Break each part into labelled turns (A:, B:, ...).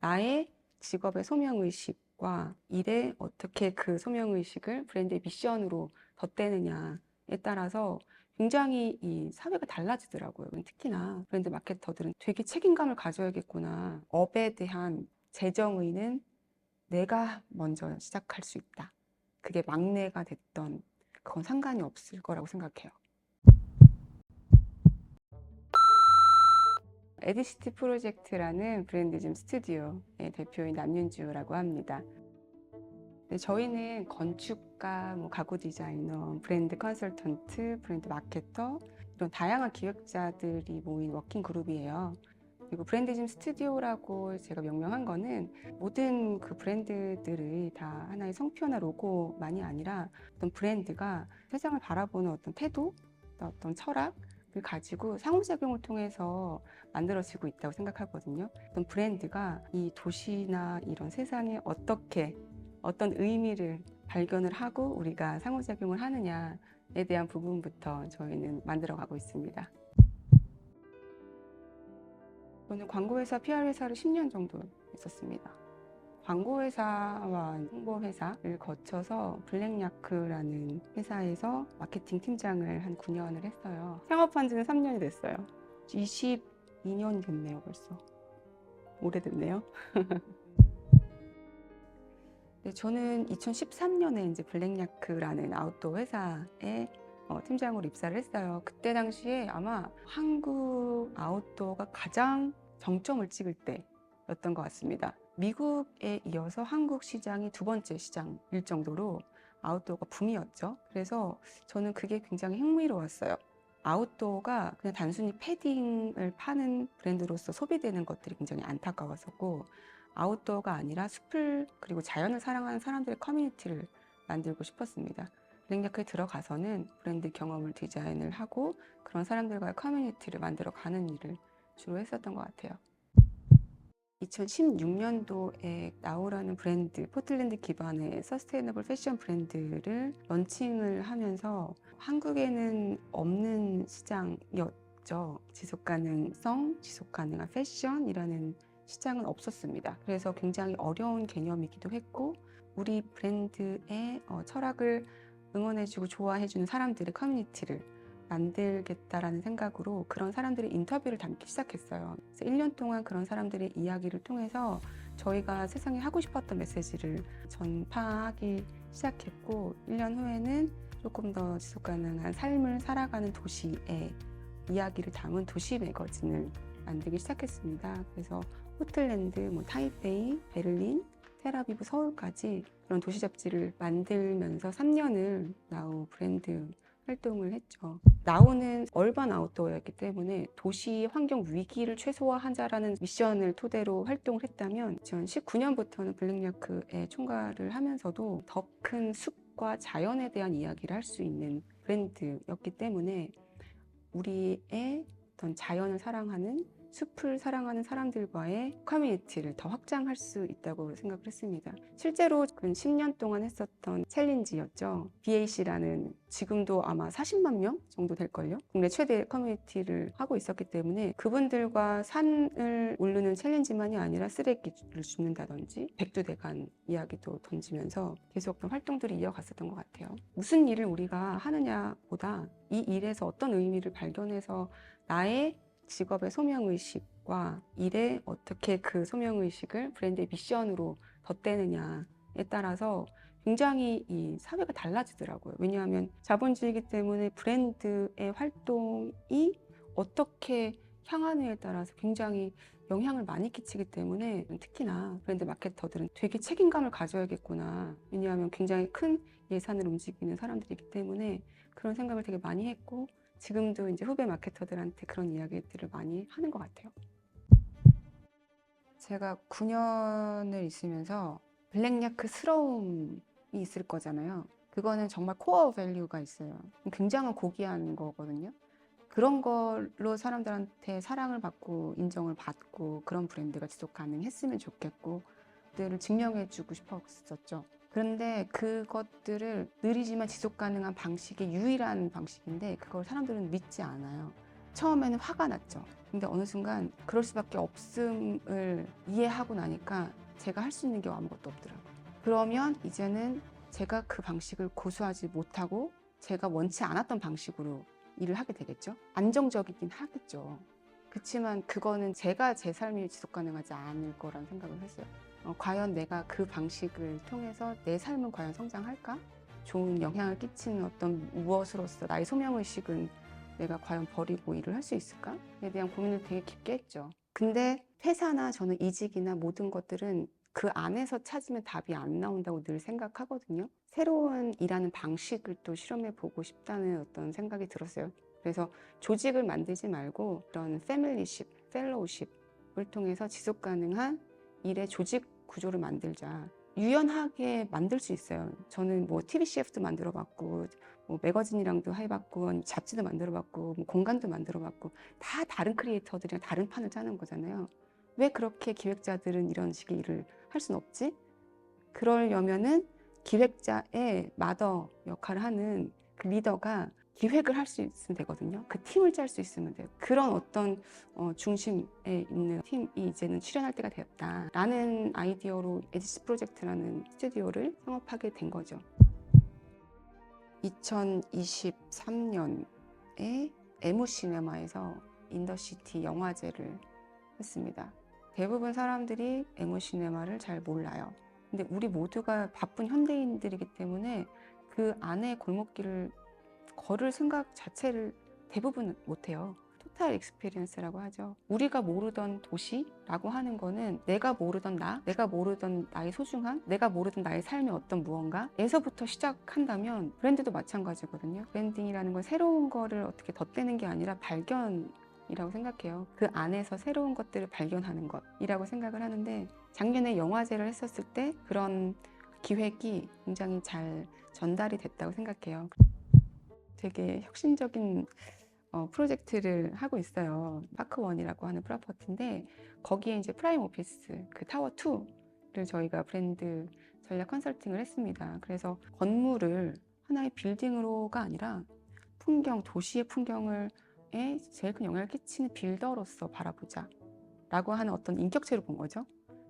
A: 나의 직업의 소명의식과 일에 어떻게 그 소명의식을 브랜드의 미션으로 덧대느냐에 따라서 굉장히 이 사회가 달라지더라고요. 특히나 브랜드 마케터들은 되게 책임감을 가져야겠구나. 업에 대한 재정의는 내가 먼저 시작할 수 있다. 그게 막내가 됐던 그건 상관이 없을 거라고 생각해요. 에드시티 프로젝트라는 브랜디즘 스튜디오의 대표인 남윤주라고 합니다. 저희는 건축가, 가구 디자이너, 브랜드 컨설턴트, 브랜드 마케터 이런 다양한 기획자들이 모인 워킹 그룹이에요. 그리고 브랜디즘 스튜디오라고 제가 명명한 거는 모든 그 브랜드들이 다 하나의 성표나 로고만이 아니라 어떤 브랜드가 세상을 바라보는 어떤 태도, 어떤 철학을 가지고 상호작용을 통해서 만들어지고 있다고 생각하거든요. 어떤 브랜드가 이 도시나 이런 세상에 어떻게 어떤 의미를 발견을 하고 우리가 상호작용을 하느냐에 대한 부분부터 저희는 만들어가고 있습니다. 저는 광고회사, PR회사를 10년 정도 했었습니다. 광고회사와 홍보회사를 거쳐서 블랙야크라는 회사에서 마케팅 팀장을 한 9년을 했어요. 창업한 지는 3년이 됐어요. 22년이 됐네요, 벌써. 오래됐네요. 네, 저는 2013년에 이제 블랙야크라는 아웃도어 회사에 팀장으로 입사를 했어요. 그때 당시에 아마 한국 아웃도어가 가장 정점을 찍을 때였던 것 같습니다. 미국에 이어서 한국 시장이 두 번째 시장일 정도로 아웃도어가 붐이었죠. 그래서 저는 그게 굉장히 흥미로웠어요. 아웃도어가 그냥 단순히 패딩을 파는 브랜드로서 소비되는 것들이 굉장히 안타까웠었고, 아웃도어가 아니라 숲을 그리고 자연을 사랑하는 사람들의 커뮤니티를 만들고 싶었습니다. 블랙야크에 들어가서는 브랜드 경험을 디자인을 하고 그런 사람들과의 커뮤니티를 만들어 가는 일을 주로 했었던 것 같아요. 2016년도에 나우라는 브랜드, 포틀랜드 기반의 서스테이너블 패션 브랜드를 런칭을 하면서 한국에는 없는 시장이었죠. 지속가능성, 지속가능한 패션이라는 시장은 없었습니다. 그래서 굉장히 어려운 개념이기도 했고, 우리 브랜드의 철학을 응원해주고 좋아해주는 사람들의 커뮤니티를 만들겠다라는 생각으로 그런 사람들의 인터뷰를 담기 시작했어요. 그래서 1년 동안 그런 사람들의 이야기를 통해서 저희가 세상에 하고 싶었던 메시지를 전파하기 시작했고, 1년 후에는 조금 더 지속가능한 삶을 살아가는 도시의 이야기를 담은 도시 매거진을 만들기 시작했습니다. 그래서 포틀랜드, 타이베이, 베를린, 텔아비브, 서울까지 그런 도시 잡지를 만들면서 3년을 나우 브랜드 활동을 했죠. 나우는 얼반 아웃도어였기 때문에 도시 환경 위기를 최소화하자라는 미션을 토대로 활동을 했다면 2019년부터는 블랙야크의 총괄을 하면서도 더 큰 숲과 자연에 대한 이야기를 할 수 있는 브랜드였기 때문에 우리의 어떤 자연을 사랑하는 숲을 사랑하는 사람들과의 커뮤니티를 더 확장할 수 있다고 생각을 했습니다. 실제로 근 10년 동안 했었던 챌린지였죠. BAC라는 지금도 아마 40만 명 정도 될걸요? 국내 최대 커뮤니티를 하고 있었기 때문에 그분들과 산을 오르는 챌린지만이 아니라 쓰레기를 줍는다든지 백두대간 이야기도 던지면서 계속 어떤 활동들이 이어갔었던 것 같아요. 무슨 일을 우리가 하느냐보다 이 일에서 어떤 의미를 발견해서 나의 직업의 소명의식과 일에 어떻게 그 소명의식을 브랜드의 미션으로 덧대느냐에 따라서 굉장히 이 사회가 달라지더라고요. 왜냐하면 자본주의이기 때문에 브랜드의 활동이 어떻게 향하느냐에 따라서 굉장히 영향을 많이 끼치기 때문에 특히나 브랜드 마케터들은 되게 책임감을 가져야겠구나. 왜냐하면 굉장히 큰 예산을 움직이는 사람들이기 때문에 그런 생각을 되게 많이 했고, 지금도 이제 후배 마케터들한테 그런 이야기들을 많이 하는 것 같아요. 제가 9년을 있으면서 블랙야크스러움이 있을 거잖아요. 그거는 정말 코어 밸류가 있어요. 굉장한 고귀한 거거든요. 그런 걸로 사람들한테 사랑을 받고 인정을 받고 그런 브랜드가 지속 가능했으면 좋겠고, 들을 증명해주고 싶었었죠. 그런데 그것들을 느리지만 지속 가능한 방식이 유일한 방식인데 그걸 사람들은 믿지 않아요. 처음에는 화가 났죠. 근데 어느 순간 그럴 수밖에 없음을 이해하고 나니까 제가 할 수 있는 게 아무것도 없더라고요. 그러면 이제는 제가 그 방식을 고수하지 못하고 제가 원치 않았던 방식으로 일을 하게 되겠죠. 안정적이긴 하겠죠. 그렇지만 그거는 제가 제 삶이 지속 가능하지 않을 거라는 생각을 했어요. 과연 내가 그 방식을 통해서 내 삶은 과연 성장할까? 좋은 영향을 끼치는 어떤 무엇으로서 나의 소명의식은 내가 과연 버리고 일을 할 수 있을까?에 대한 고민을 되게 깊게 했죠. 근데 회사나 저는 이직이나 모든 것들은 그 안에서 찾으면 답이 안 나온다고 늘 생각하거든요. 새로운 일하는 방식을 또 실험해 보고 싶다는 어떤 생각이 들었어요. 그래서 조직을 만들지 말고 이런 패밀리십, 펠로우십을 통해서 지속 가능한 일의 조직 구조를 만들자. 유연하게 만들 수 있어요. 저는 뭐 TV CF도 만들어 봤고, 뭐 매거진이랑도 해봤고, 잡지도 만들어 봤고, 뭐 공간도 만들어 봤고, 다 다른 크리에이터들이랑 다른 판을 짜는 거잖아요. 왜 그렇게 기획자들은 이런 식의 일을 할 수는 없지? 그러려면은 기획자의 마더 역할을 하는 그 리더가 기획을 할 수 있으면 되거든요. 그 팀을 짤 수 있으면 돼요. 그런 어떤 중심에 있는 팀이 이제는 출연할 때가 되었다라는 아이디어로 에디스 프로젝트라는 스튜디오를 창업하게 된 거죠. 2023년에 에모시네마에서 인더시티 영화제를 했습니다. 대부분 사람들이 에모시네마를 잘 몰라요. 근데 우리 모두가 바쁜 현대인들이기 때문에 그 안에 골목길을 걸을 생각 자체를 대부분 못해요. 토탈 익스피리언스라고 하죠. 우리가 모르던 도시라고 하는 거는 내가 모르던 나, 내가 모르던 나의 소중함, 내가 모르던 나의 삶의 어떤 무언가에서부터 시작한다면 브랜드도 마찬가지거든요. 브랜딩이라는 건 새로운 거를 어떻게 덧대는 게 아니라 발견이라고 생각해요. 그 안에서 새로운 것들을 발견하는 것이라고 생각을 하는데 작년에 영화제를 했었을 때 그런 기획이 굉장히 잘 전달이 됐다고 생각해요. 되게 혁신적인 프로젝트를 하고 있어요. 파크원이라고 하는 프로퍼티인데 거기에 이제 프라임 오피스 그 타워 2를 저희가 브랜드 전략 컨설팅을 했습니다. 그래서 건물을 하나의 빌딩으로가 아니라 풍경, 도시의 풍경을 제일 큰 영향을 끼치는 빌더로서 바라보자 라고 하는 어떤 인격체를 본 거죠.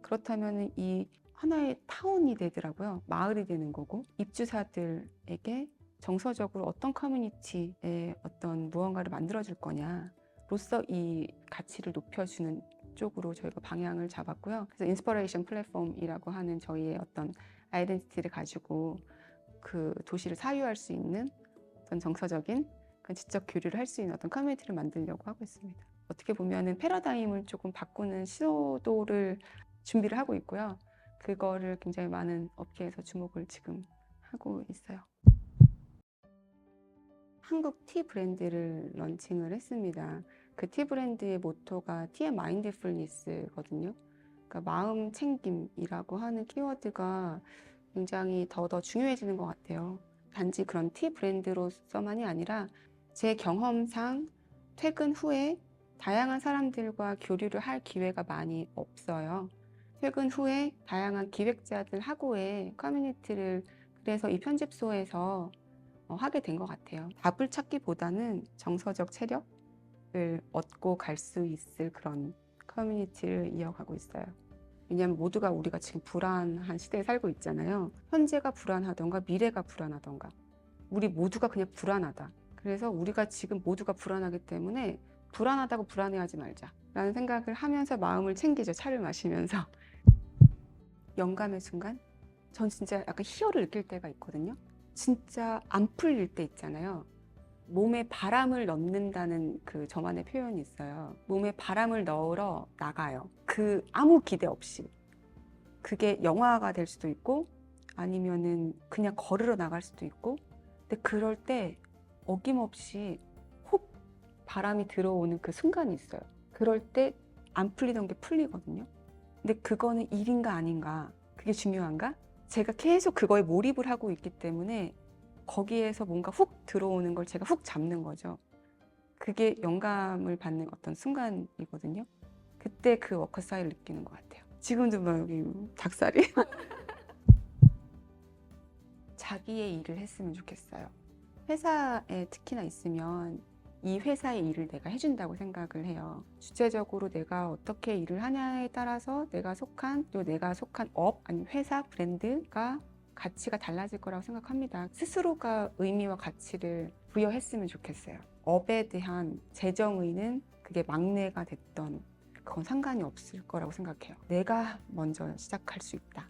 A: 그렇다면 이 하나의 타운이 되더라고요. 마을이 되는 거고 입주자들에게 정서적으로 어떤 커뮤니티에 어떤 무언가를 만들어줄 거냐로서 이 가치를 높여주는 쪽으로 저희가 방향을 잡았고요. 그래서 인스퍼레이션 플랫폼이라고 하는 저희의 어떤 아이덴티티를 가지고 그 도시를 사유할 수 있는 어떤 정서적인 지적 교류를 할 수 있는 어떤 커뮤니티를 만들려고 하고 있습니다. 어떻게 보면은 패러다임을 조금 바꾸는 시도를 준비를 하고 있고요. 그거를 굉장히 많은 업계에서 주목을 지금 하고 있어요. 한국 티 브랜드를 런칭을 했습니다. 그 티 브랜드의 모토가 티의 마인드풀니스거든요. 그러니까 마음 챙김이라고 하는 키워드가 굉장히 더 중요해지는 것 같아요. 단지 그런 티 브랜드로서만이 아니라 제 경험상 퇴근 후에 다양한 사람들과 교류를 할 기회가 많이 없어요. 퇴근 후에 다양한 기획자들하고의 커뮤니티를 그래서 이 편집소에서 하게 된 것 같아요. 답을 찾기보다는 정서적 체력을 얻고 갈 수 있을 그런 커뮤니티를 이어가고 있어요. 왜냐하면 모두가 우리가 지금 불안한 시대에 살고 있잖아요. 현재가 불안하던가 미래가 불안하던가 우리 모두가 그냥 불안하다. 그래서 우리가 지금 모두가 불안하기 때문에 불안하다고 불안해하지 말자 라는 생각을 하면서 마음을 챙기죠. 차를 마시면서. 영감의 순간? 전 진짜 약간 희열을 느낄 때가 있거든요. 진짜 안 풀릴 때 있잖아요. 몸에 바람을 넣는다는 그 저만의 표현이 있어요. 몸에 바람을 넣으러 나가요. 그 아무 기대 없이. 그게 영화가 될 수도 있고 아니면은 그냥 걸으러 나갈 수도 있고 근데 그럴 때 어김없이 훅 바람이 들어오는 그 순간이 있어요. 그럴 때 안 풀리던 게 풀리거든요. 근데 그거는 일인가 아닌가 그게 중요한가? 제가 계속 그거에 몰입을 하고 있기 때문에 거기에서 뭔가 훅 들어오는 걸 제가 훅 잡는 거죠. 그게 영감을 받는 어떤 순간이거든요. 그때 그 워커스타일을 느끼는 것 같아요. 지금도 막 여기 닭살이 자기의 일을 했으면 좋겠어요. 회사에 특히나 있으면 이 회사의 일을 내가 해준다고 생각을 해요. 주체적으로 내가 어떻게 일을 하냐에 따라서 내가 속한 업 아니면 회사 브랜드가 가치가 달라질 거라고 생각합니다. 스스로가 의미와 가치를 부여했으면 좋겠어요. 업에 대한 재정의는 그게 막내가 됐던 그건 상관이 없을 거라고 생각해요. 내가 먼저 시작할 수 있다.